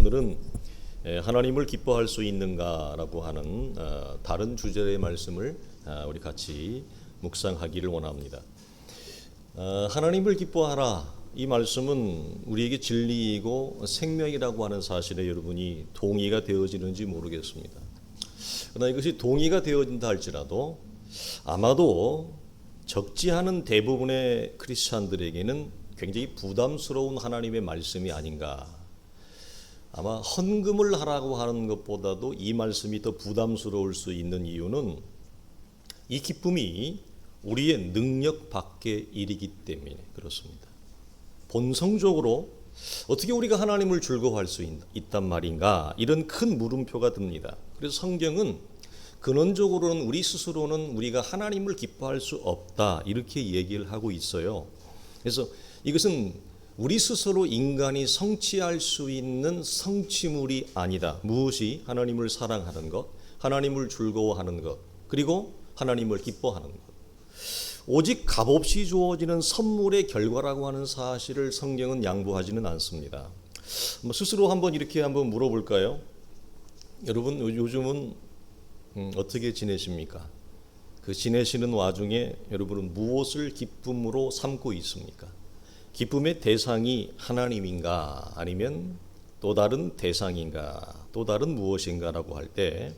오늘은 하나님을 기뻐할 수 있는가라고 하는 다른 주제의 말씀을 우리 같이 묵상하기를 원합니다. 하나님을 기뻐하라, 이 말씀은 우리에게 진리이고 생명이라고 하는 사실에 여러분이 동의가 되어지는지 모르겠습니다. 그러나 이것이 동의가 되어진다 할지라도 아마도 적지 않은 대부분의 크리스찬들에게는 굉장히 부담스러운 하나님의 말씀이 아닌가. 아마 헌금을 하라고 하는 것보다도 이 말씀이 더 부담스러울 수 있는 이유는 이 기쁨이 우리의 능력 밖의 일이기 때문에 그렇습니다. 본성적으로 어떻게 우리가 하나님을 즐거워할 수 있단 말인가, 이런 큰 물음표가 듭니다. 그래서 성경은 근원적으로는 우리 스스로는 우리가 하나님을 기뻐할 수 없다, 이렇게 얘기를 하고 있어요. 그래서 이것은 우리 스스로 인간이 성취할 수 있는 성취물이 아니다. 무엇이? 하나님을 사랑하는 것, 하나님을 즐거워하는 것, 그리고 하나님을 기뻐하는 것. 오직 값없이 주어지는 선물의 결과라고 하는 사실을 성경은 양보하지는 않습니다. 스스로 한번 이렇게 한번 물어볼까요? 여러분 요즘은 어떻게 지내십니까? 그 지내시는 와중에 여러분은 무엇을 기쁨으로 삼고 있습니까? 기쁨의 대상이 하나님인가, 아니면 또 다른 대상인가, 또 다른 무엇인가라고 할 때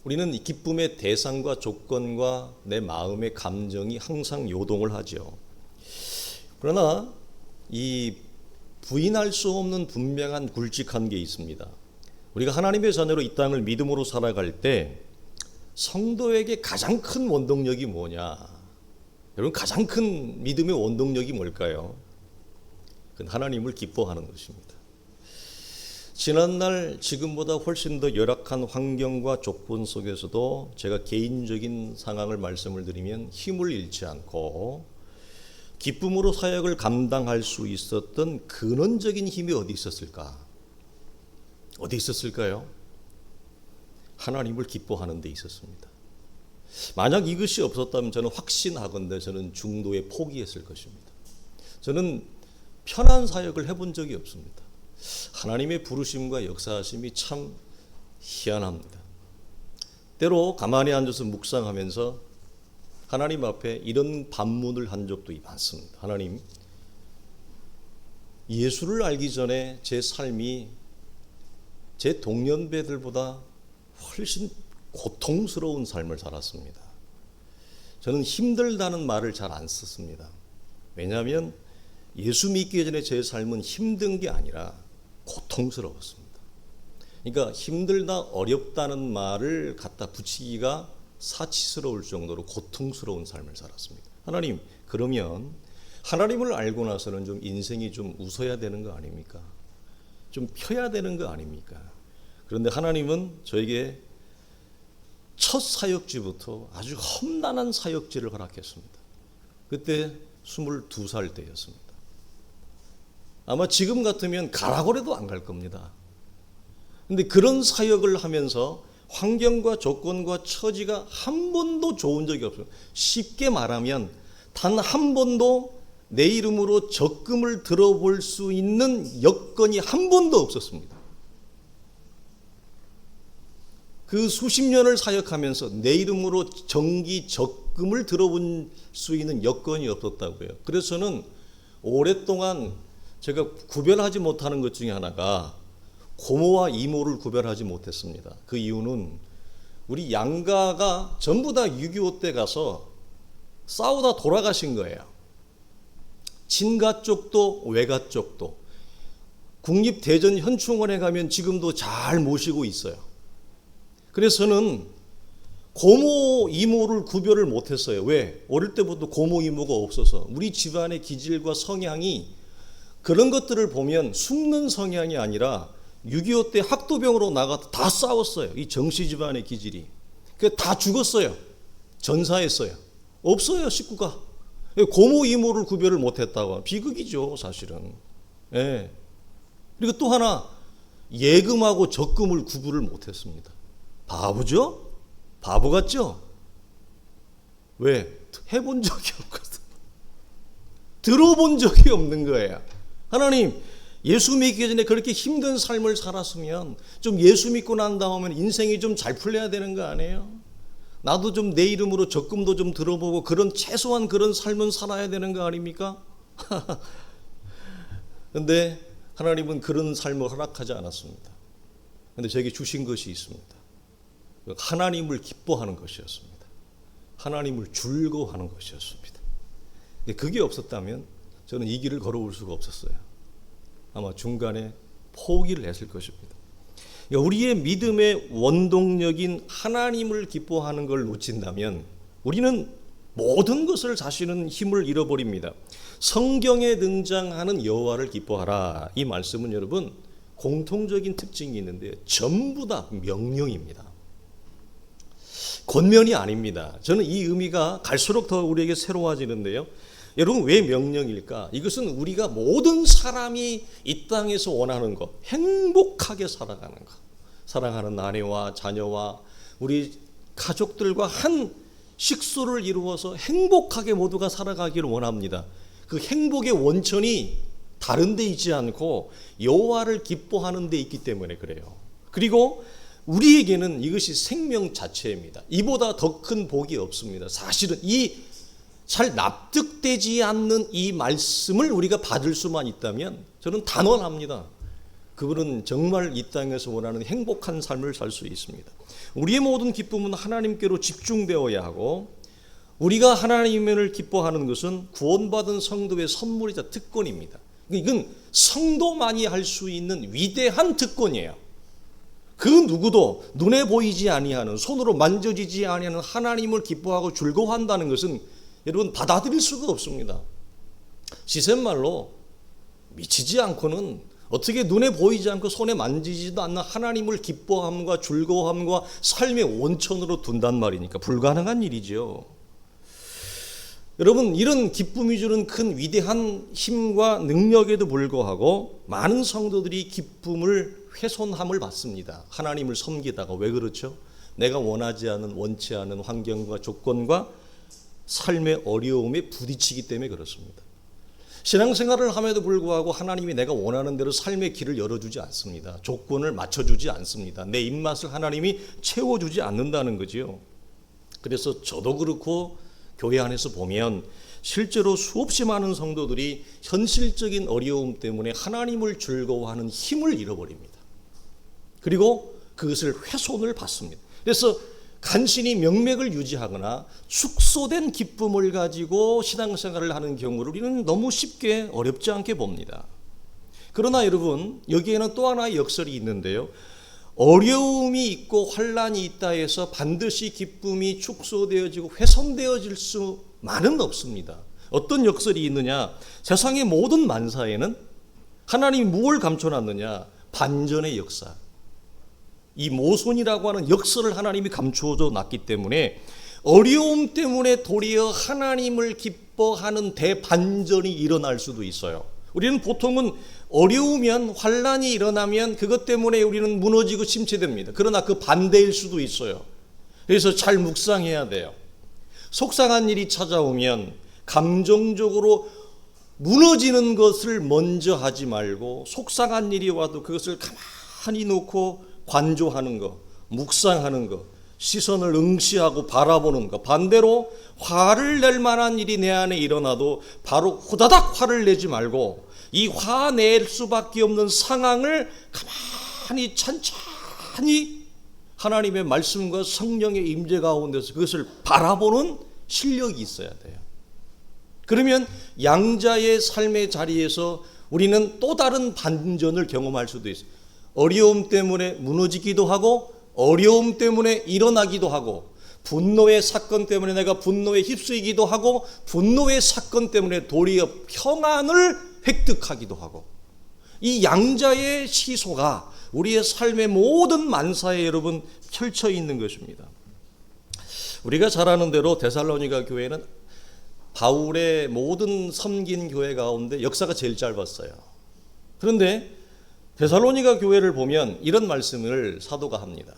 우리는 이 기쁨의 대상과 조건과 내 마음의 감정이 항상 요동을 하죠. 그러나 이 부인할 수 없는 분명한 굵직한 게 있습니다. 우리가 하나님의 자녀로 이 땅을 믿음으로 살아갈 때 성도에게 가장 큰 원동력이 뭐냐? 여러분, 가장 큰 믿음의 원동력이 뭘까요? 그건 하나님을 기뻐하는 것입니다. 지난날 지금보다 훨씬 더 열악한 환경과 조건 속에서도 제가 개인적인 상황을 말씀을 드리면 힘을 잃지 않고 기쁨으로 사역을 감당할 수 있었던 근원적인 힘이 어디 있었을까? 어디 있었을까요? 하나님을 기뻐하는 데 있었습니다. 만약 이것이 없었다면 저는 확신하건대 저는 중도에 포기했을 것입니다. 저는 편한 사역을 해본 적이 없습니다. 하나님의 부르심과 역사하심이 참 희한합니다. 때로 가만히 앉아서 묵상하면서 하나님 앞에 이런 반문을 한 적도 많습니다. 하나님, 예수를 알기 전에 제 삶이 제 동년배들보다 훨씬 고통스러운 삶을 살았습니다. 저는 힘들다는 말을 잘 안 썼습니다. 왜냐하면 예수 믿기 전에 제 삶은 힘든 게 아니라 고통스러웠습니다. 그러니까 힘들다, 어렵다는 말을 갖다 붙이기가 사치스러울 정도로 고통스러운 삶을 살았습니다. 하나님, 그러면 하나님을 알고 나서는 좀 인생이 좀 웃어야 되는 거 아닙니까? 좀 펴야 되는 거 아닙니까? 그런데 하나님은 저에게 첫 사역지부터 아주 험난한 사역지를 허락했습니다. 그때 22살 때였습니다. 아마 지금 같으면 가라고 해도 안 갈 겁니다. 근데 그런 사역을 하면서 환경과 조건과 처지가 한 번도 좋은 적이 없어요. 쉽게 말하면 단 한 번도 내 이름으로 적금을 들어볼 수 있는 여건이 한 번도 없었습니다. 그 수십 년을 사역하면서 내 이름으로 정기 적금을 들어볼 수 있는 여건이 없었다고요. 그래서 저는 오랫동안 제가 구별하지 못하는 것 중에 하나가 고모와 이모를 구별하지 못했습니다. 그 이유는 우리 양가가 전부 다 6.25 때 가서 싸우다 돌아가신 거예요. 친가 쪽도 외가 쪽도. 국립대전현충원에 가면 지금도 잘 모시고 있어요. 그래서 저는 고모, 이모를 구별을 못했어요. 왜? 어릴 때부터 고모, 이모가 없어서. 우리 집안의 기질과 성향이 그런 것들을 보면 숨는 성향이 아니라 6.25 때 학도병으로 나가서 다 싸웠어요. 이 정씨 집안의 기질이. 다 죽었어요. 전사했어요. 없어요, 식구가. 고모, 이모를 구별을 못했다고. 비극이죠, 사실은. 예. 그리고 또 하나, 예금하고 적금을 구분을 못했습니다. 바보죠? 바보 같죠? 왜? 해본 적이 없거든. 들어본 적이 없는 거예요. 하나님, 예수 믿기 전에 그렇게 힘든 삶을 살았으면 좀 예수 믿고 난 다음에 인생이 좀 잘 풀려야 되는 거 아니에요? 나도 좀 내 이름으로 적금도 좀 들어보고 그런 최소한 그런 삶은 살아야 되는 거 아닙니까? 그런데 하나님은 그런 삶을 허락하지 않았습니다. 그런데 제게 주신 것이 있습니다. 하나님을 기뻐하는 것이었습니다. 하나님을 즐거워하는 것이었습니다. 그게 없었다면 저는 이 길을 걸어올 수가 없었어요. 아마 중간에 포기를 했을 것입니다. 우리의 믿음의 원동력인 하나님을 기뻐하는 걸 놓친다면 우리는 모든 것을 자신은 힘을 잃어버립니다. 성경에 등장하는 여호와를 기뻐하라, 이 말씀은 여러분 공통적인 특징이 있는데 전부 다 명령입니다. 권면이 아닙니다. 저는 이 의미가 갈수록 더 우리에게 새로워지는데요. 여러분, 왜 명령일까? 이것은 우리가 모든 사람이 이 땅에서 원하는 것, 행복하게 살아가는 것, 사랑하는 아내와 자녀와 우리 가족들과 한 식소를 이루어서 행복하게 모두가 살아가기를 원합니다. 그 행복의 원천이 다른 데 있지 않고 여호와를 기뻐하는 데 있기 때문에 그래요. 그리고 우리에게는 이것이 생명 자체입니다. 이보다 더 큰 복이 없습니다. 사실은 이 잘 납득되지 않는 이 말씀을 우리가 받을 수만 있다면 저는 단언합니다. 그분은 정말 이 땅에서 원하는 행복한 삶을 살 수 있습니다. 우리의 모든 기쁨은 하나님께로 집중되어야 하고, 우리가 하나님을 기뻐하는 것은 구원받은 성도의 선물이자 특권입니다. 이건 성도만이 할 수 있는 위대한 특권이에요. 그 누구도 눈에 보이지 아니하는, 손으로 만져지지 아니하는 하나님을 기뻐하고 즐거워한다는 것은 여러분 받아들일 수가 없습니다. 시샘말로 미치지 않고는 어떻게 눈에 보이지 않고 손에 만지지도 않는 하나님을 기뻐함과 즐거워함과 삶의 원천으로 둔단 말이니까 불가능한 일이죠. 여러분, 이런 기쁨이 주는 큰 위대한 힘과 능력에도 불구하고 많은 성도들이 기쁨을 훼손함을 받습니다. 하나님을 섬기다가. 왜 그렇죠? 내가 원하지 않은, 원치 않은 환경과 조건과 삶의 어려움에 부딪히기 때문에 그렇습니다. 신앙생활을 함에도 불구하고 하나님이 내가 원하는 대로 삶의 길을 열어주지 않습니다. 조건을 맞춰주지 않습니다. 내 입맛을 하나님이 채워주지 않는다는 거지요. 그래서 저도 그렇고 교회 안에서 보면 실제로 수없이 많은 성도들이 현실적인 어려움 때문에 하나님을 즐거워하는 힘을 잃어버립니다. 그리고 그것을 훼손을 받습니다. 그래서 간신히 명맥을 유지하거나 축소된 기쁨을 가지고 신앙생활을 하는 경우를 우리는 너무 쉽게 어렵지 않게 봅니다. 그러나 여러분, 여기에는 또 하나의 역설이 있는데요. 어려움이 있고 환란이 있다 해서 반드시 기쁨이 축소되어지고 훼손되어질 수만은 없습니다. 어떤 역설이 있느냐? 세상의 모든 만사에는 하나님이 무엇을 감춰놨느냐? 반전의 역사. 이 모손이라고 하는 역설을 하나님이 감추어 놨기 때문에 어려움 때문에 도리어 하나님을 기뻐하는 대반전이 일어날 수도 있어요. 우리는 보통은 어려우면, 환란이 일어나면 그것 때문에 우리는 무너지고 침체됩니다. 그러나 그 반대일 수도 있어요. 그래서 잘 묵상해야 돼요. 속상한 일이 찾아오면 감정적으로 무너지는 것을 먼저 하지 말고, 속상한 일이 와도 그것을 가만히 놓고 관조하는 것, 묵상하는 것, 시선을 응시하고 바라보는 것, 반대로 화를 낼 만한 일이 내 안에 일어나도 바로 후다닥 화를 내지 말고 이 화낼 수밖에 없는 상황을 가만히 천천히 하나님의 말씀과 성령의 임재 가운데서 그것을 바라보는 실력이 있어야 돼요. 그러면 양자의 삶의 자리에서 우리는 또 다른 반전을 경험할 수도 있어요. 어려움 때문에 무너지기도 하고, 어려움 때문에 일어나기도 하고, 분노의 사건 때문에 내가 분노에 휩쓰이기도 하고, 분노의 사건 때문에 도리어 평안을 획득하기도 하고, 이 양자의 시소가 우리의 삶의 모든 만사에 여러분 펼쳐 있는 것입니다. 우리가 잘 아는 대로 데살로니가 교회는 바울의 모든 섬긴 교회 가운데 역사가 제일 짧았어요. 그런데 데살로니가 교회를 보면 이런 말씀을 사도가 합니다.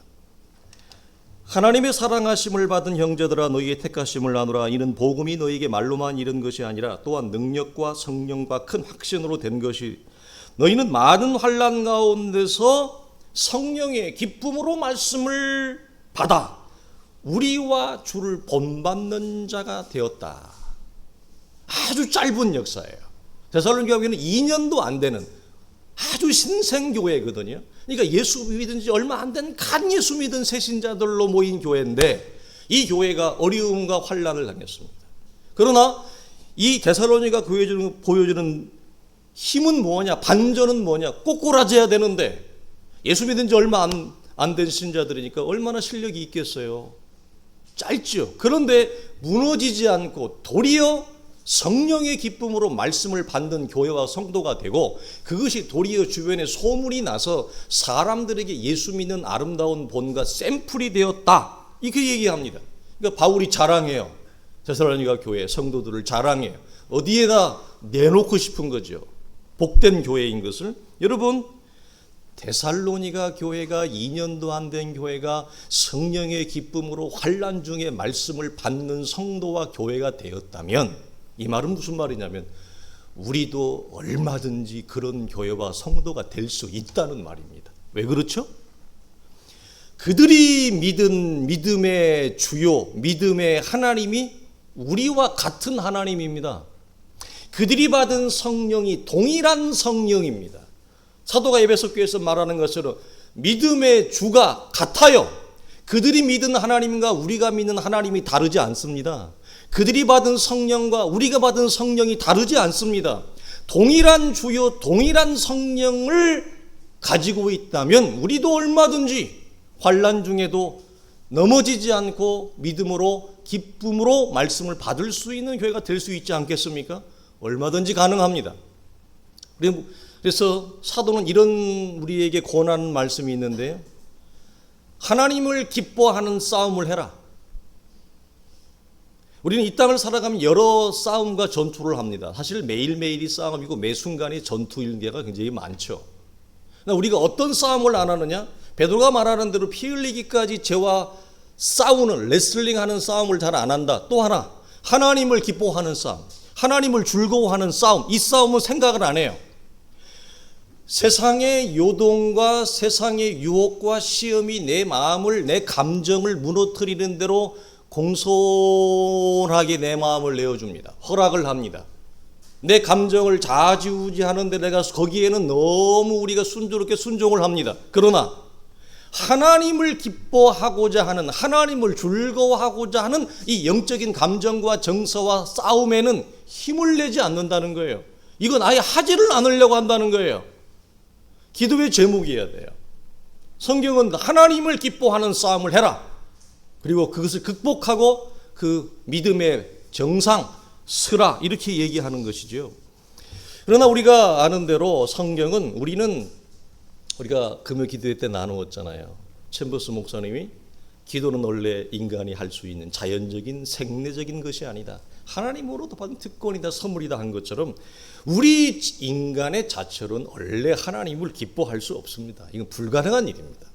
하나님의 사랑하심을 받은 형제들아, 너희의 택하심을 나누라. 이는 복음이 너희에게 말로만 이른 것이 아니라 또한 능력과 성령과 큰 확신으로 된 것이 너희는 많은 환난 가운데서 성령의 기쁨으로 말씀을 받아 우리와 주를 본받는 자가 되었다. 아주 짧은 역사예요. 데살로니가 교회는 2년도 안 되는 아주 신생교회거든요. 그러니까 예수 믿은 지 얼마 안 된 간 예수 믿은 새신자들로 모인 교회인데 이 교회가 어려움과 환난을 당했습니다. 그러나 이 데살로니가 교회에 보여주는 힘은 뭐냐, 반전은 뭐냐, 꼬꾸라져야 되는데 예수 믿은 지 얼마 안 된 신자들이니까 얼마나 실력이 있겠어요. 짧죠. 그런데 무너지지 않고 도리어 성령의 기쁨으로 말씀을 받는 교회와 성도가 되고 그것이 도리어 주변에 소문이 나서 사람들에게 예수 믿는 아름다운 본과 샘플이 되었다. 이렇게 얘기합니다. 그러니까 바울이 자랑해요. 데살로니가 교회 성도들을 자랑해요. 어디에다 내놓고 싶은 거죠. 복된 교회인 것을. 여러분, 데살로니가 교회가 2년도 안 된 교회가 성령의 기쁨으로 환난 중에 말씀을 받는 성도와 교회가 되었다면 이 말은 무슨 말이냐면 우리도 얼마든지 그런 교회와 성도가 될 수 있다는 말입니다. 왜 그렇죠? 그들이 믿은 믿음의 주요, 믿음의 하나님이 우리와 같은 하나님입니다. 그들이 받은 성령이 동일한 성령입니다. 사도가 에베소 교회에서 말하는 것처럼 믿음의 주가 같아요. 그들이 믿은 하나님과 우리가 믿는 하나님이 다르지 않습니다. 그들이 받은 성령과 우리가 받은 성령이 다르지 않습니다. 동일한 주요, 동일한 성령을 가지고 있다면 우리도 얼마든지 환난 중에도 넘어지지 않고 믿음으로 기쁨으로 말씀을 받을 수 있는 교회가 될 수 있지 않겠습니까? 얼마든지 가능합니다. 그래서 사도는 이런 우리에게 권하는 말씀이 있는데요. 하나님을 기뻐하는 싸움을 해라. 우리는 이 땅을 살아가면 여러 싸움과 전투를 합니다. 사실 매일매일이 싸움이고 매 순간이 전투일 때가 굉장히 많죠. 우리가 어떤 싸움을 안 하느냐? 베드로가 말하는 대로 피 흘리기까지 죄와 싸우는 레슬링하는 싸움을 잘 안 한다. 또 하나, 하나님을 기뻐하는 싸움, 하나님을 즐거워하는 싸움. 이 싸움은 생각을 안 해요. 세상의 요동과 세상의 유혹과 시험이 내 마음을, 내 감정을 무너뜨리는 대로 공손하게 내 마음을 내어줍니다. 허락을 합니다. 내 감정을 좌지우지하는데 내가 거기에는 너무 우리가 순조롭게 순종을 합니다. 그러나 하나님을 기뻐하고자 하는, 하나님을 즐거워하고자 하는 이 영적인 감정과 정서와 싸움에는 힘을 내지 않는다는 거예요. 이건 아예 하지를 않으려고 한다는 거예요. 기도의 제목이어야 돼요. 성경은 하나님을 기뻐하는 싸움을 해라. 그리고 그것을 극복하고 그 믿음의 정상 서라, 이렇게 얘기하는 것이죠. 그러나 우리가 아는 대로 성경은 우리가 금요 기도회 때 나누었잖아요. 챔버스 목사님이 기도는 원래 인간이 할 수 있는 자연적인 생리적인 것이 아니다. 하나님으로도 받은 특권이다, 선물이다 한 것처럼 우리 인간의 자체로는 원래 하나님을 기뻐할 수 없습니다. 이건 불가능한 일입니다.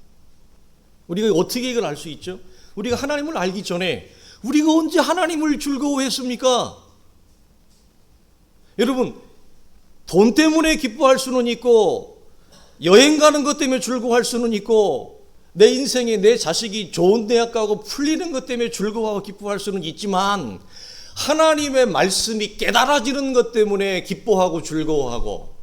우리가 어떻게 이걸 알 수 있죠? 우리가 하나님을 알기 전에 우리가 언제 하나님을 즐거워했습니까? 여러분, 돈 때문에 기뻐할 수는 있고 여행 가는 것 때문에 즐거워할 수는 있고 내 인생에 내 자식이 좋은 대학 가고 풀리는 것 때문에 즐거워하고 기뻐할 수는 있지만 하나님의 말씀이 깨달아지는 것 때문에 기뻐하고 즐거워하고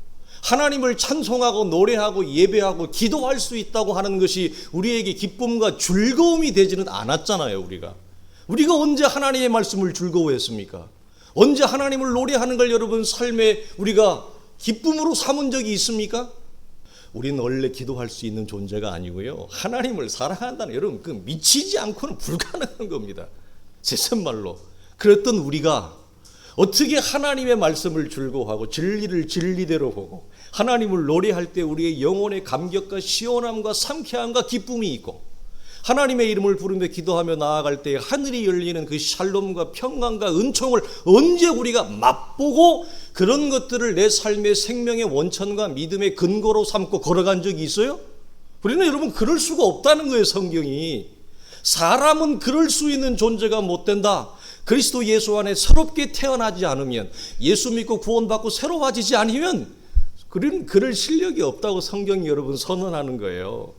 하나님을 찬송하고 노래하고 예배하고 기도할 수 있다고 하는 것이 우리에게 기쁨과 즐거움이 되지는 않았잖아요. 우리가 언제 하나님의 말씀을 즐거워했습니까? 언제 하나님을 노래하는 걸 여러분 삶에 우리가 기쁨으로 삼은 적이 있습니까? 우리는 원래 기도할 수 있는 존재가 아니고요, 하나님을 사랑한다는, 여러분 그 미치지 않고는 불가능한 겁니다. 제삿말로. 그랬던 우리가 어떻게 하나님의 말씀을 즐거워하고 진리를 진리대로 보고 하나님을 노래할 때 우리의 영혼의 감격과 시원함과 상쾌함과 기쁨이 있고 하나님의 이름을 부르며 기도하며 나아갈 때 하늘이 열리는 그 샬롬과 평강과 은총을 언제 우리가 맛보고 그런 것들을 내 삶의 생명의 원천과 믿음의 근거로 삼고 걸어간 적이 있어요? 우리는 여러분 그럴 수가 없다는 거예요. 성경이 사람은 그럴 수 있는 존재가 못 된다. 그리스도 예수 안에 새롭게 태어나지 않으면, 예수 믿고 구원받고 새로워지지 않으면 그럴 실력이 없다고 성경이 여러분 선언하는 거예요.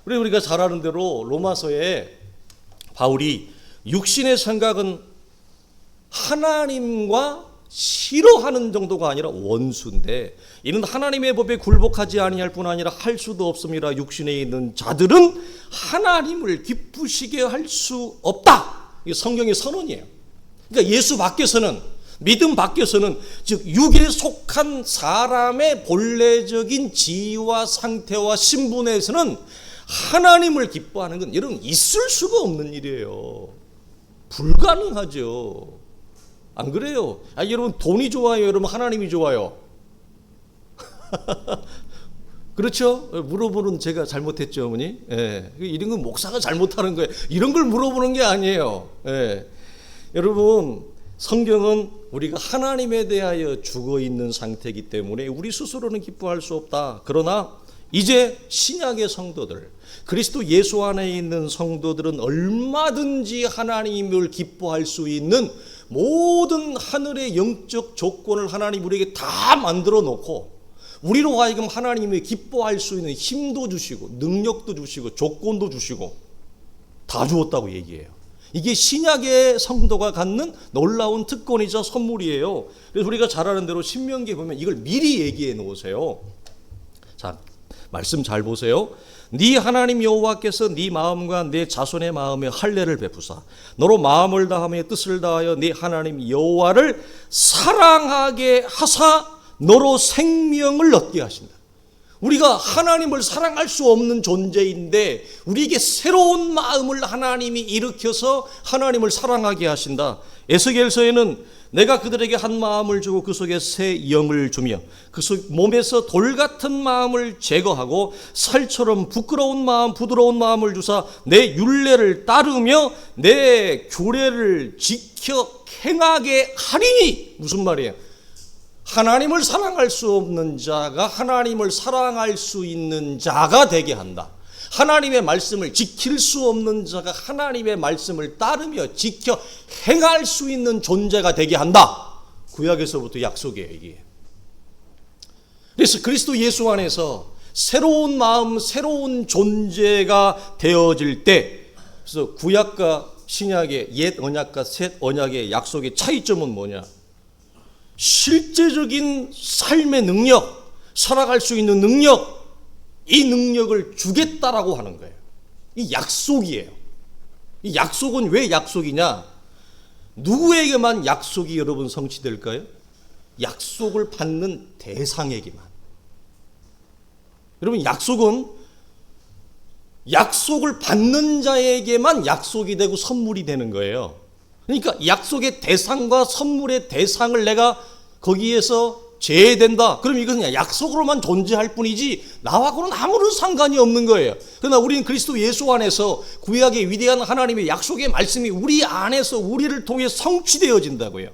우리가 잘 아는 대로 로마서에 바울이 육신의 생각은 하나님과 싫어하는 정도가 아니라 원수인데 이는 하나님의 법에 굴복하지 아니할 뿐 아니라 할 수도 없습니다. 육신에 있는 자들은 하나님을 기쁘시게 할 수 없다. 이게 성경의 선언이에요. 그러니까 예수 밖에서는, 믿음 밖에서는, 즉 육에 속한 사람의 본래적인 지위와 상태와 신분에서는 하나님을 기뻐하는 건 여러분 있을 수가 없는 일이에요. 불가능하죠. 안 그래요? 여러분 돈이 좋아요? 여러분 하나님이 좋아요? 그렇죠? 물어보는 제가 잘못했죠, 어머니? 예. 이런 건 목사가 잘못하는 거예요. 이런 걸 물어보는 게 아니에요. 예. 여러분, 성경은 우리가 하나님에 대하여 죽어 있는 상태이기 때문에 우리 스스로는 기뻐할 수 없다. 그러나 이제 신약의 성도들, 그리스도 예수 안에 있는 성도들은 얼마든지 하나님을 기뻐할 수 있는 모든 하늘의 영적 조건을 하나님 우리에게 다 만들어 놓고 우리로 하여금 하나님이 기뻐할 수 있는 힘도 주시고 능력도 주시고 조건도 주시고 다 주었다고 얘기해요. 이게 신약의 성도가 갖는 놀라운 특권이자 선물이에요. 그래서 우리가 잘 아는 대로 신명기에 보면 이걸 미리 얘기해 놓으세요. 자, 말씀 잘 보세요. 네 하나님 여호와께서 네 마음과 네 자손의 마음에 할례를 베푸사 너로 마음을 다하며 뜻을 다하여 네 하나님 여호와를 사랑하게 하사 너로 생명을 얻게 하신다. 우리가 하나님을 사랑할 수 없는 존재인데 우리에게 새로운 마음을 하나님이 일으켜서 하나님을 사랑하게 하신다. 에스겔서에는 내가 그들에게 한 마음을 주고 그 속에 새 영을 주며 그 속 몸에서 돌 같은 마음을 제거하고 살처럼 부끄러운 마음 부드러운 마음을 주사 내 율례를 따르며 내 규례를 지켜 행하게 하리니. 무슨 말이에요? 하나님을 사랑할 수 없는 자가 하나님을 사랑할 수 있는 자가 되게 한다. 하나님의 말씀을 지킬 수 없는 자가 하나님의 말씀을 따르며 지켜 행할 수 있는 존재가 되게 한다. 구약에서부터 약속이에요, 이게. 그래서 그리스도 예수 안에서 새로운 마음, 새로운 존재가 되어질 때, 그래서 구약과 신약의 옛 언약과 새 언약의 약속의 차이점은 뭐냐? 실제적인 삶의 능력, 살아갈 수 있는 능력, 이 능력을 주겠다라고 하는 거예요. 이 약속이에요. 이 약속은 왜 약속이냐? 누구에게만 약속이 여러분 성취될까요? 약속을 받는 대상에게만. 여러분, 약속은 약속을 받는 자에게만 약속이 되고 선물이 되는 거예요. 그러니까 약속의 대상과 선물의 대상을 내가 거기에서 제외된다. 그럼 이건 그냥 약속으로만 존재할 뿐이지 나하고는 아무런 상관이 없는 거예요. 그러나 우리는 그리스도 예수 안에서 구약의 위대한 하나님의 약속의 말씀이 우리 안에서 우리를 통해 성취되어진다고요.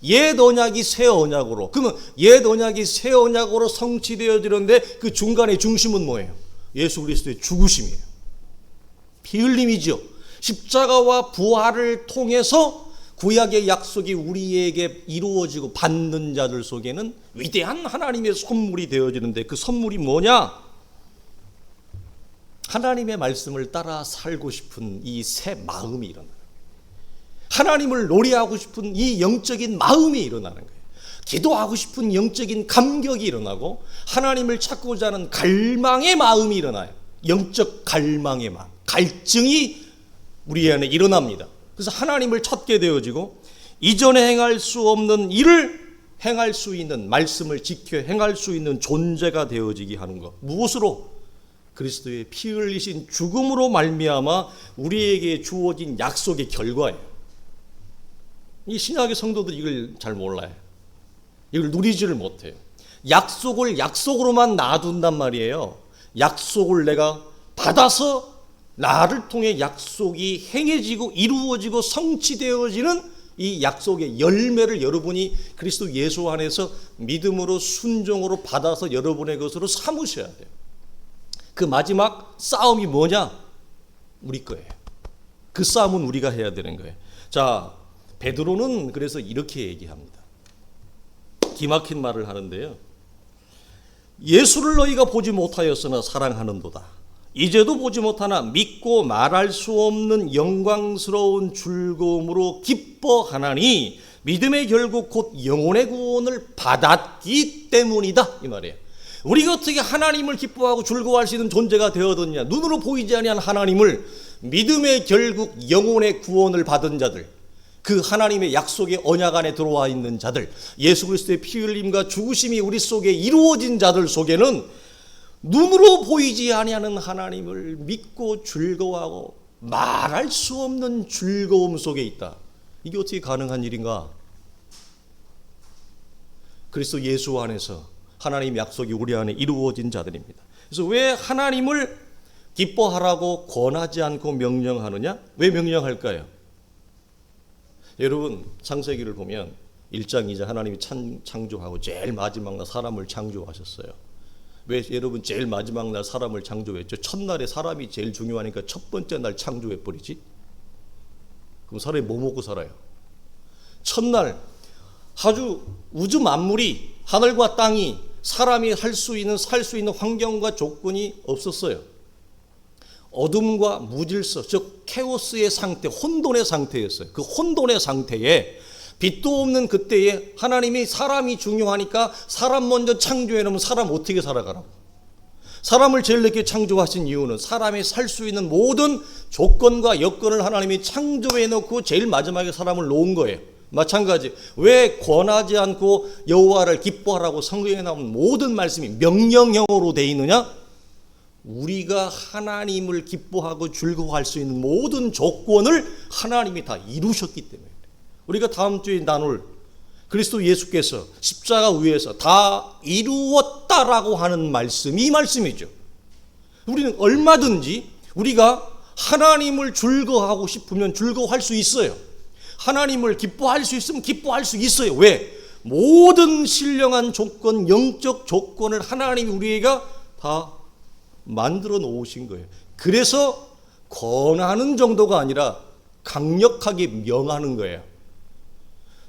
옛 언약이 새 언약으로. 그러면 옛 언약이 새 언약으로 성취되어지는데 그 중간의 중심은 뭐예요? 예수 그리스도의 죽으심이에요. 피 흘림이죠. 십자가와 부활을 통해서 구약의 약속이 우리에게 이루어지고 받는 자들 속에는 위대한 하나님의 선물이 되어지는데 그 선물이 뭐냐? 하나님의 말씀을 따라 살고 싶은 이 새 마음이 일어나는 거예요. 하나님을 노래하고 싶은 이 영적인 마음이 일어나는 거예요. 기도하고 싶은 영적인 감격이 일어나고 하나님을 찾고자 하는 갈망의 마음이 일어나요. 영적 갈망의 마음, 갈증이 우리 안에 일어납니다. 그래서 하나님을 찾게 되어지고 이전에 행할 수 없는 일을 행할 수 있는, 말씀을 지켜 행할 수 있는 존재가 되어지게 하는 것. 무엇으로? 그리스도의 피 흘리신 죽음으로 말미암아 우리에게 주어진 약속의 결과예요. 이 신약의 성도들이 이걸 잘 몰라요. 이걸 누리지를 못해요. 약속을 약속으로만 놔둔단 말이에요. 약속을 내가 받아서 나를 통해 약속이 행해지고 이루어지고 성취되어지는 이 약속의 열매를 여러분이 그리스도 예수 안에서 믿음으로 순종으로 받아서 여러분의 것으로 삼으셔야 돼요. 그 마지막 싸움이 뭐냐? 우리 거예요. 그 싸움은 우리가 해야 되는 거예요. 자, 베드로는 그래서 이렇게 얘기합니다. 기막힌 말을 하는데요. 예수를 너희가 보지 못하였으나 사랑하는도다. 이제도 보지 못하나 믿고 말할 수 없는 영광스러운 즐거움으로 기뻐하나니 믿음의 결국 곧 영혼의 구원을 받았기 때문이다, 이 말이에요. 우리가 어떻게 하나님을 기뻐하고 즐거워할 수 있는 존재가 되었느냐? 눈으로 보이지 아니한 하나님을 믿음의 결국 영혼의 구원을 받은 자들, 그 하나님의 약속의 언약 안에 들어와 있는 자들, 예수 그리스도의 피 흘림과 죽으심이 우리 속에 이루어진 자들 속에는 눈으로 보이지 아니하는 하나님을 믿고 즐거워하고 말할 수 없는 즐거움 속에 있다. 이게 어떻게 가능한 일인가? 그리스도 예수 안에서 하나님 약속이 우리 안에 이루어진 자들입니다. 그래서 왜 하나님을 기뻐하라고 권하지 않고 명령하느냐? 왜 명령할까요? 여러분, 창세기를 보면 1장 2장 하나님이 창조하고 제일 마지막 날 사람을 창조하셨어요. 왜 여러분 제일 마지막 날 사람을 창조했죠? 첫날에 사람이 제일 중요하니까 첫 번째 날 창조해버리지? 그럼 사람이 뭐 먹고 살아요? 첫날 아주 우주 만물이, 하늘과 땅이, 사람이 살 수 있는 환경과 조건이 없었어요. 어둠과 무질서, 즉 케오스의 상태, 혼돈의 상태였어요. 그 혼돈의 상태에 빛도 없는 그때에 하나님이 사람이 중요하니까 사람 먼저 창조해 놓으면 사람 어떻게 살아가라고? 사람을 제일 늦게 창조하신 이유는 사람이 살 수 있는 모든 조건과 여건을 하나님이 창조해 놓고 제일 마지막에 사람을 놓은 거예요. 마찬가지, 왜 권하지 않고 여호와를 기뻐하라고 성경에 나오는 모든 말씀이 명령형으로 되어 있느냐? 우리가 하나님을 기뻐하고 즐거워할 수 있는 모든 조건을 하나님이 다 이루셨기 때문에. 우리가 다음 주에 나눌 그리스도 예수께서 십자가 위에서 다 이루었다라고 하는 말씀이 이 말씀이죠. 우리는 얼마든지 우리가 하나님을 즐거워하고 싶으면 즐거워할 수 있어요. 하나님을 기뻐할 수 있으면 기뻐할 수 있어요. 왜? 모든 신령한 조건, 영적 조건을 하나님이 우리가 다 만들어 놓으신 거예요. 그래서 권하는 정도가 아니라 강력하게 명하는 거예요.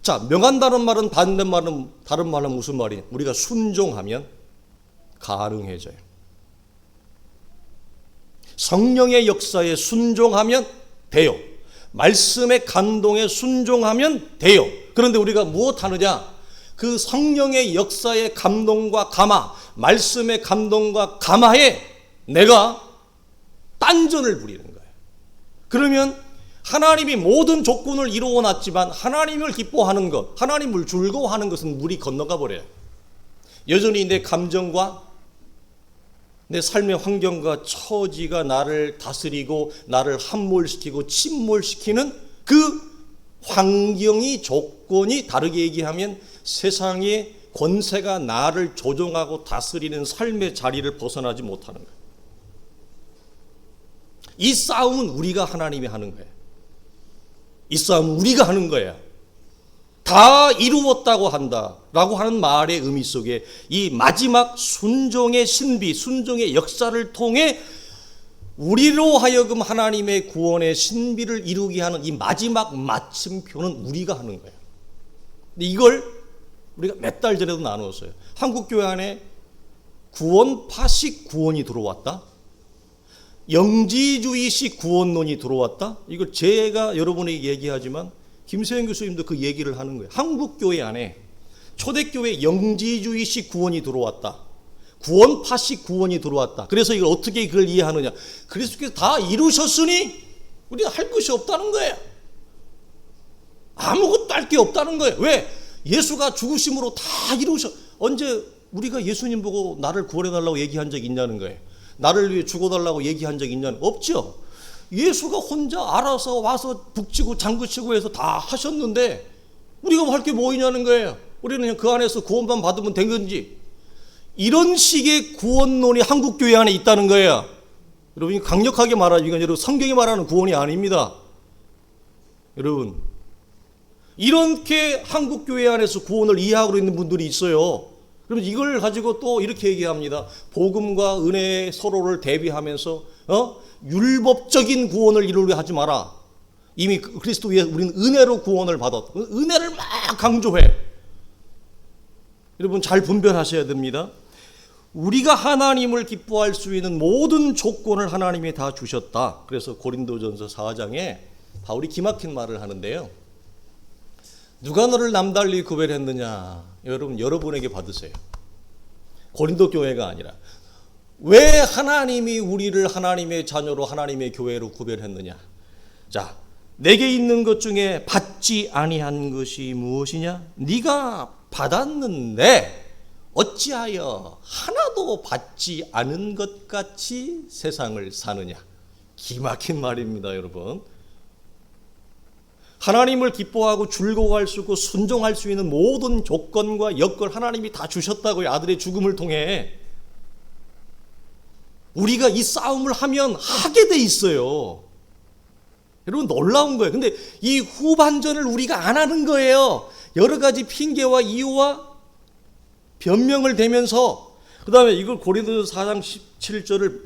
자, 명한다는 말은 다른 말은 무슨 말이에요? 우리가 순종하면 가능해져요. 성령의 역사에 순종하면 돼요. 말씀의 감동에 순종하면 돼요. 그런데 우리가 무엇 하느냐? 그 성령의 역사의 감동과 감화, 말씀의 감동과 감화에 내가 딴전을 부리는 거예요. 그러면 하나님이 모든 조건을 이루어 놨지만 하나님을 기뻐하는 것, 하나님을 즐거워하는 것은 물이 건너가 버려요. 여전히 내 감정과 내 삶의 환경과 처지가 나를 다스리고 나를 함몰시키고 침몰시키는 그 환경이, 조건이, 다르게 얘기하면 세상의 권세가 나를 조종하고 다스리는 삶의 자리를 벗어나지 못하는 거예요. 이 싸움은 우리가 하나님이 하는 거예요. 이 싸움은 우리가 하는 거예요. 다 이루었다고 한다라고 하는 말의 의미 속에 이 마지막 순종의 신비, 순종의 역사를 통해 우리로 하여금 하나님의 구원의 신비를 이루게 하는 이 마지막 마침표는 우리가 하는 거예요. 근데 이걸 우리가 몇 달 전에도 나누었어요. 한국교회 안에 구원파식 구원이 들어왔다. 영지주의식 구원론이 들어왔다. 이걸 제가 여러분에게 얘기하지만 김세현 교수님도 그 얘기를 하는 거예요. 한국교회 안에 초대교회 영지주의식 구원이 들어왔다. 구원파식 구원이 들어왔다. 그래서 이걸 어떻게 그걸 이해하느냐? 그리스도께서 다 이루셨으니 우리가 할 것이 없다는 거예요. 아무것도 할 게 없다는 거예요. 왜? 예수가 죽으심으로 다 이루셔. 언제 우리가 예수님 보고 나를 구원해달라고 얘기한 적이 있냐는 거예요. 나를 위해 죽어달라고 얘기한 적이 있냐는, 없죠. 예수가 혼자 알아서 와서 북치고 장구치고 해서 다 하셨는데 우리가 할 게 뭐 있냐는 거예요. 우리는 그냥 그 안에서 구원만 받으면 된 건지. 이런 식의 구원론이 한국교회 안에 있다는 거예요. 여러분, 강력하게 말하죠. 이건 여러분 성경이 말하는 구원이 아닙니다. 여러분, 이렇게 한국교회 안에서 구원을 이해하고 있는 분들이 있어요. 그러면 이걸 가지고 또 이렇게 얘기합니다. 복음과 은혜의 서로를 대비하면서 율법적인 구원을 이루려 하지 마라. 이미 그리스도 위에 우리는 은혜로 구원을 받았다. 은혜를 막 강조해. 여러분 잘 분별하셔야 됩니다. 우리가 하나님을 기뻐할 수 있는 모든 조건을 하나님이 다 주셨다. 그래서 고린도전서 4장에 바울이 기막힌 말을 하는데요. 누가 너를 남달리 구별했느냐? 여러분에게 받으세요. 고린도 교회가 아니라. 왜 하나님이 우리를 하나님의 자녀로 하나님의 교회로 구별했느냐? 자, 내게 있는 것 중에 받지 아니한 것이 무엇이냐? 네가 받았는데 어찌하여 하나도 받지 않은 것 같이 세상을 사느냐? 기막힌 말입니다, 여러분. 하나님을 기뻐하고 즐거워할 수 있고 순종할 수 있는 모든 조건과 여건 하나님이 다 주셨다고요. 아들의 죽음을 통해. 우리가 이 싸움을 하면 하게 돼 있어요. 여러분 놀라운 거예요. 근데 이 후반전을 우리가 안 하는 거예요. 여러 가지 핑계와 이유와 변명을 대면서 그 다음에 이걸 고린도서 4장 17절을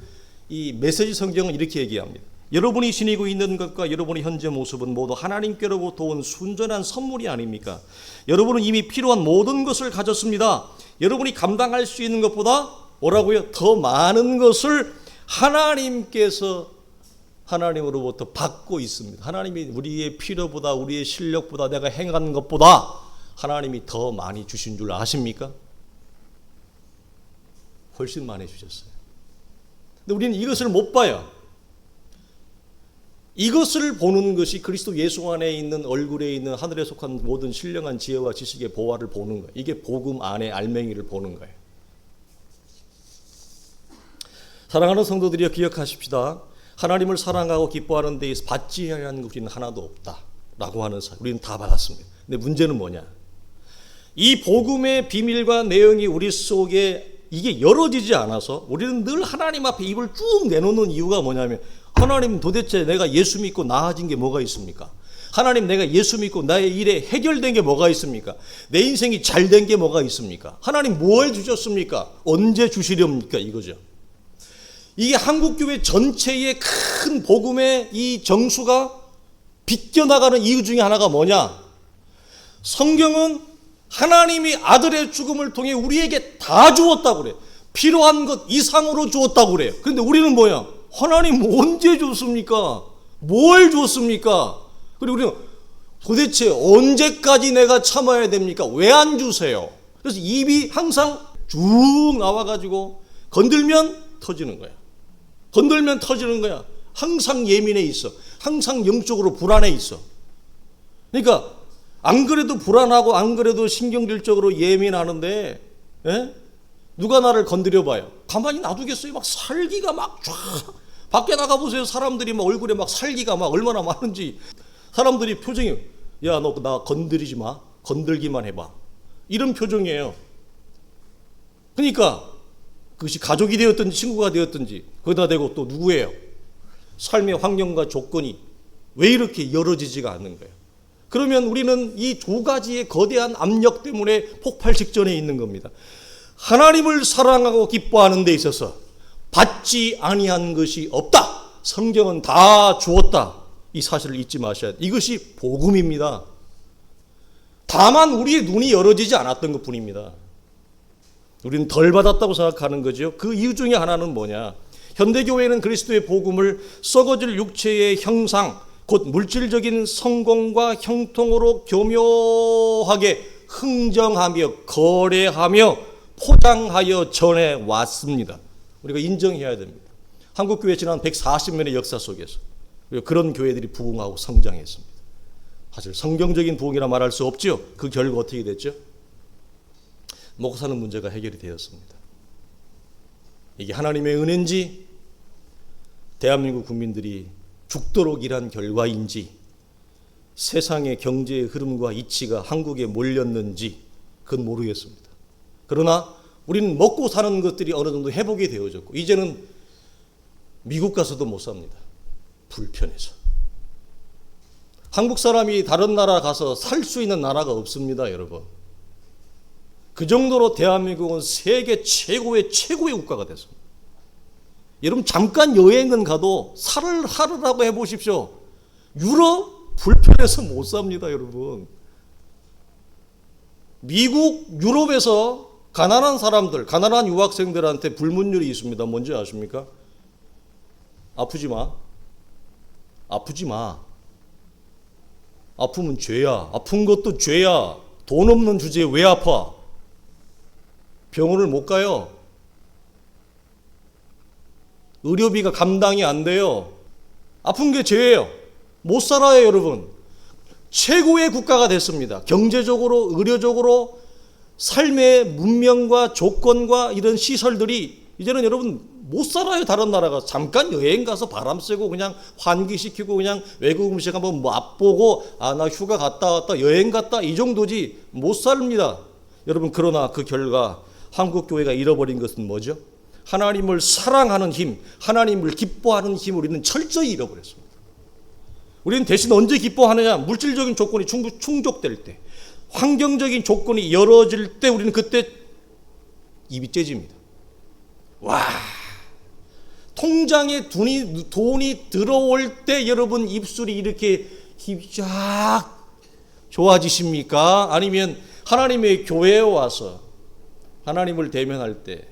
이 메시지 성경은 이렇게 얘기합니다. 여러분이 지니고 있는 것과 여러분의 현재 모습은 모두 하나님께로부터 온 순전한 선물이 아닙니까? 여러분은 이미 필요한 모든 것을 가졌습니다. 여러분이 감당할 수 있는 것보다 뭐라고요? 더 많은 것을 하나님께서 하나님으로부터 받고 있습니다. 하나님이 우리의 필요보다 우리의 실력보다 내가 행한 것보다 하나님이 더 많이 주신 줄 아십니까? 훨씬 많이 주셨어요. 근데 우리는 이것을 못 봐요. 이것을 보는 것이 그리스도 예수 안에 있는 얼굴에 있는 하늘에 속한 모든 신령한 지혜와 지식의 보화를 보는 거예요. 이게 복음 안에 알맹이를 보는 거예요. 사랑하는 성도들이여 기억하십시다. 하나님을 사랑하고 기뻐하는 데 있어 받지 아니한 것은 하나도 없다라고 하는 사실. 우리는 다 받았습니다. 근데 문제는 뭐냐? 이 복음의 비밀과 내용이 우리 속에 이게 열어지지 않아서 우리는 늘 하나님 앞에 입을 쭉 내놓는 이유가 뭐냐면 하나님 도대체 내가 예수 믿고 나아진 게 뭐가 있습니까? 하나님 내가 예수 믿고 나의 일에 해결된 게 뭐가 있습니까? 내 인생이 잘된 게 뭐가 있습니까? 하나님 뭘 주셨습니까? 언제 주시렵니까? 이거죠. 이게 한국교회 전체의 큰 복음의 이 정수가 비껴나가는 이유 중에 하나가 뭐냐? 성경은 하나님이 아들의 죽음을 통해 우리에게 다 주었다고 그래요. 필요한 것 이상으로 주었다고 그래요. 그런데 우리는 뭐야? 하나님 언제 줬습니까? 뭘 줬습니까? 그리고 우리는 도대체 언제까지 내가 참아야 됩니까? 왜 안 주세요? 그래서 입이 항상 쭉 나와가지고 건들면 터지는 거야. 건들면 터지는 거야. 항상 예민해 있어. 항상 영적으로 불안해 있어. 그러니까 안 그래도 불안하고 안 그래도 신경질적으로 예민하는데 누가 나를 건드려 봐요. 가만히 놔두겠어요? 막 살기가 막 쫙. 밖에 나가보세요. 사람들이 막 얼굴에 막 살기가 막 얼마나 많은지. 사람들이 표정이 야, 너 나 건드리지 마. 건들기만 해봐. 이런 표정이에요. 그러니까 그것이 가족이 되었든지 친구가 되었든지 거기다 대고 또 누구예요? 삶의 환경과 조건이 왜 이렇게 열어지지가 않는 거예요? 그러면 우리는 이 두 가지의 거대한 압력 때문에 폭발 직전에 있는 겁니다. 하나님을 사랑하고 기뻐하는 데 있어서 받지 아니한 것이 없다. 성경은 다 주었다. 이 사실을 잊지 마셔야 돼. 이것이 복음입니다. 다만 우리의 눈이 열어지지 않았던 것뿐입니다. 우리는 덜 받았다고 생각하는 거죠. 그 이유 중에 하나는 뭐냐? 현대교회는 그리스도의 복음을 썩어질 육체의 형상, 곧 물질적인 성공과 형통으로 교묘하게 흥정하며 거래하며 포장하여 전해왔습니다. 우리가 인정해야 됩니다. 한국교회 지난 140년의 역사 속에서 그런 교회들이 부흥하고 성장했습니다. 사실 성경적인 부흥이라 말할 수 없죠. 그 결과 어떻게 됐죠? 먹고 사는 문제가 해결이 되었습니다. 이게 하나님의 은혜인지 대한민국 국민들이 죽도록 일한 결과인지 세상의 경제의 흐름과 이치가 한국에 몰렸는지 그건 모르겠습니다. 그러나 우리는 먹고 사는 것들이 어느 정도 회복이 되어졌고 이제는 미국 가서도 못 삽니다. 불편해서. 한국 사람이 다른 나라 가서 살 수 있는 나라가 없습니다, 여러분. 그 정도로 대한민국은 세계 최고의 국가가 됐습니다. 여러분 잠깐 여행은 가도 살을 하루라고 해보십시오. 유럽 불편해서 못 삽니다, 여러분. 미국, 유럽에서 가난한 사람들, 가난한 유학생들한테 불문율이 있습니다. 뭔지 아십니까? 아프지 마. 아프지 마. 아프면 죄야. 아픈 것도 죄야. 돈 없는 주제에 왜 아파? 병원을 못 가요. 의료비가 감당이 안 돼요. 아픈 게 죄예요. 못 살아요, 여러분. 최고의 국가가 됐습니다. 경제적으로, 의료적으로, 삶의 문명과 조건과 이런 시설들이 이제는 여러분 못 살아요. 다른 나라가 잠깐 여행 가서 바람 쐬고 그냥 환기시키고 그냥 외국 음식 한번 맛보고 나 휴가 갔다 왔다 여행 갔다 이 정도지 못 삽니다. 여러분 그러나 그 결과 한국 교회가 잃어버린 것은 뭐죠? 하나님을 사랑하는 힘, 하나님을 기뻐하는 힘을 우리는 철저히 잃어버렸습니다. 우리는 대신 언제 기뻐하느냐? 물질적인 조건이 충족될 때, 환경적인 조건이 열어질 때 우리는 그때 입이 째집니다. 와, 통장에 돈이 들어올 때 여러분 입술이 이렇게 쫙 좋아지십니까? 아니면 하나님의 교회에 와서 하나님을 대면할 때,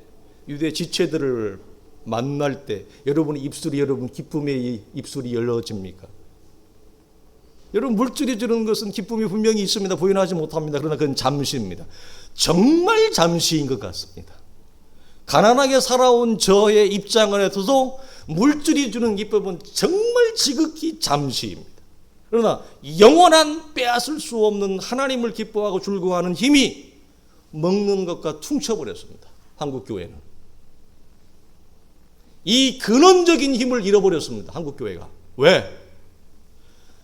유대 지체들을 만날 때 여러분 입술이 여러분 기쁨의 입술이 열어집니까? 여러분 물질이 주는 것은 기쁨이 분명히 있습니다. 부인하지 못합니다. 그러나 그건 잠시입니다. 정말 잠시인 것 같습니다. 가난하게 살아온 저의 입장을 해서도 물질이 주는 기쁨은 정말 지극히 잠시입니다. 그러나 영원한 빼앗을 수 없는 하나님을 기뻐하고 즐거워하는 힘이 먹는 것과 퉁쳐버렸습니다. 한국 교회는. 이 근원적인 힘을 잃어버렸습니다. 한국 교회가. 왜?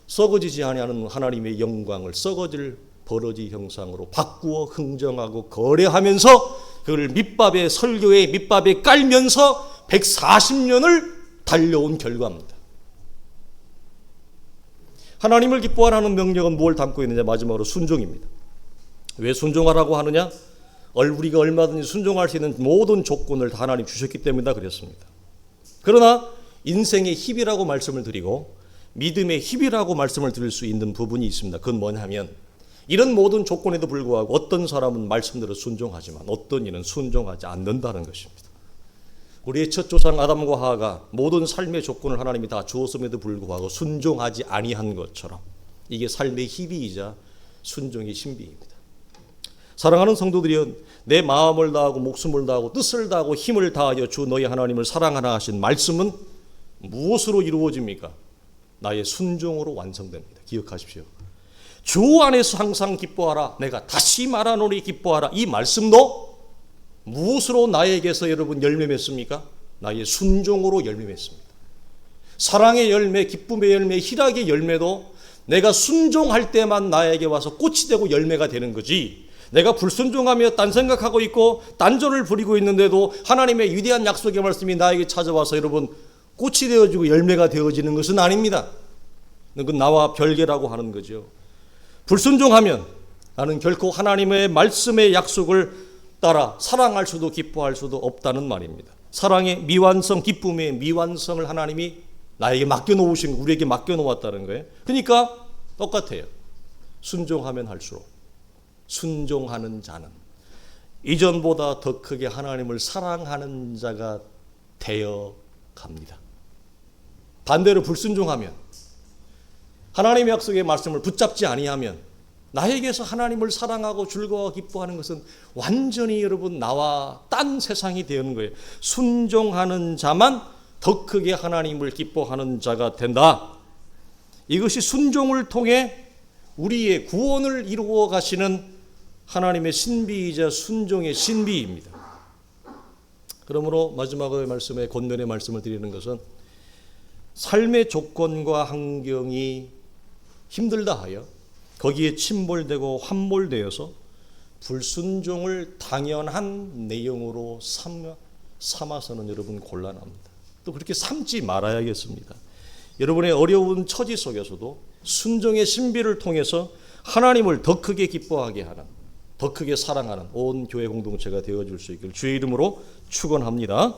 썩어지지 아니하는 하나님의 영광을 썩어질 버러지 형상으로 바꾸어 흥정하고 거래하면서 그걸 밑밥에 설교에 밑밥에 깔면서 140년을 달려온 결과입니다. 하나님을 기뻐하라는 명령은 뭘 담고 있느냐? 마지막으로 순종입니다. 왜 순종하라고 하느냐? 우리가 얼마든지 순종할 수 있는 모든 조건을 다 하나님 주셨기 때문이다 그랬습니다. 그러나 인생의 힘이라고 말씀을 드리고 믿음의 힘이라고 말씀을 드릴 수 있는 부분이 있습니다. 그건 뭐냐면 이런 모든 조건에도 불구하고 어떤 사람은 말씀대로 순종하지만 어떤 이는 순종하지 않는다는 것입니다. 우리의 첫 조상 아담과 하와가 모든 삶의 조건을 하나님이 다 주었음에도 불구하고 순종하지 아니한 것처럼 이게 삶의 힘이이자 순종의 신비입니다. 사랑하는 성도들이여, 내 마음을 다하고 목숨을 다하고 뜻을 다하고 힘을 다하여 주 너희 하나님을 사랑하라 하신 말씀은 무엇으로 이루어집니까? 나의 순종으로 완성됩니다. 기억하십시오. 주 안에서 항상 기뻐하라. 내가 다시 말하노니 기뻐하라. 이 말씀도 무엇으로 나에게서 여러분 열매 맺습니까? 나의 순종으로 열매 맺습니다. 사랑의 열매, 기쁨의 열매, 희락의 열매도 내가 순종할 때만 나에게 와서 꽃이 되고 열매가 되는 거지, 내가 불순종하며 딴 생각하고 있고 딴전을 부리고 있는데도 하나님의 위대한 약속의 말씀이 나에게 찾아와서 여러분 꽃이 되어지고 열매가 되어지는 것은 아닙니다. 그건 나와 별개라고 하는 거죠. 불순종하면 나는 결코 하나님의 말씀의 약속을 따라 사랑할 수도 기뻐할 수도 없다는 말입니다. 사랑의 미완성, 기쁨의 미완성을 하나님이 나에게 맡겨놓으신, 우리에게 맡겨놓았다는 거예요. 그러니까 똑같아요. 순종하면 할수록 순종하는 자는 이전보다 더 크게 하나님을 사랑하는 자가 되어 갑니다. 반대로 불순종하면, 하나님의 약속의 말씀을 붙잡지 아니하면 나에게서 하나님을 사랑하고 즐거워 기뻐하는 것은 완전히 여러분 나와 딴 세상이 되는 거예요. 순종하는 자만 더 크게 하나님을 기뻐하는 자가 된다. 이것이 순종을 통해 우리의 구원을 이루어 가시는 하나님의 신비이자 순종의 신비입니다. 그러므로 마지막의 말씀에 권면의 말씀을 드리는 것은 삶의 조건과 환경이 힘들다 하여 거기에 침몰되고 함몰되어서 불순종을 당연한 내용으로 삼아서는 여러분 곤란합니다. 또 그렇게 삼지 말아야겠습니다. 여러분의 어려운 처지 속에서도 순종의 신비를 통해서 하나님을 더 크게 기뻐하게 하는, 더 크게 사랑하는 온 교회 공동체가 되어줄 수 있기를 주의 이름으로 축원합니다.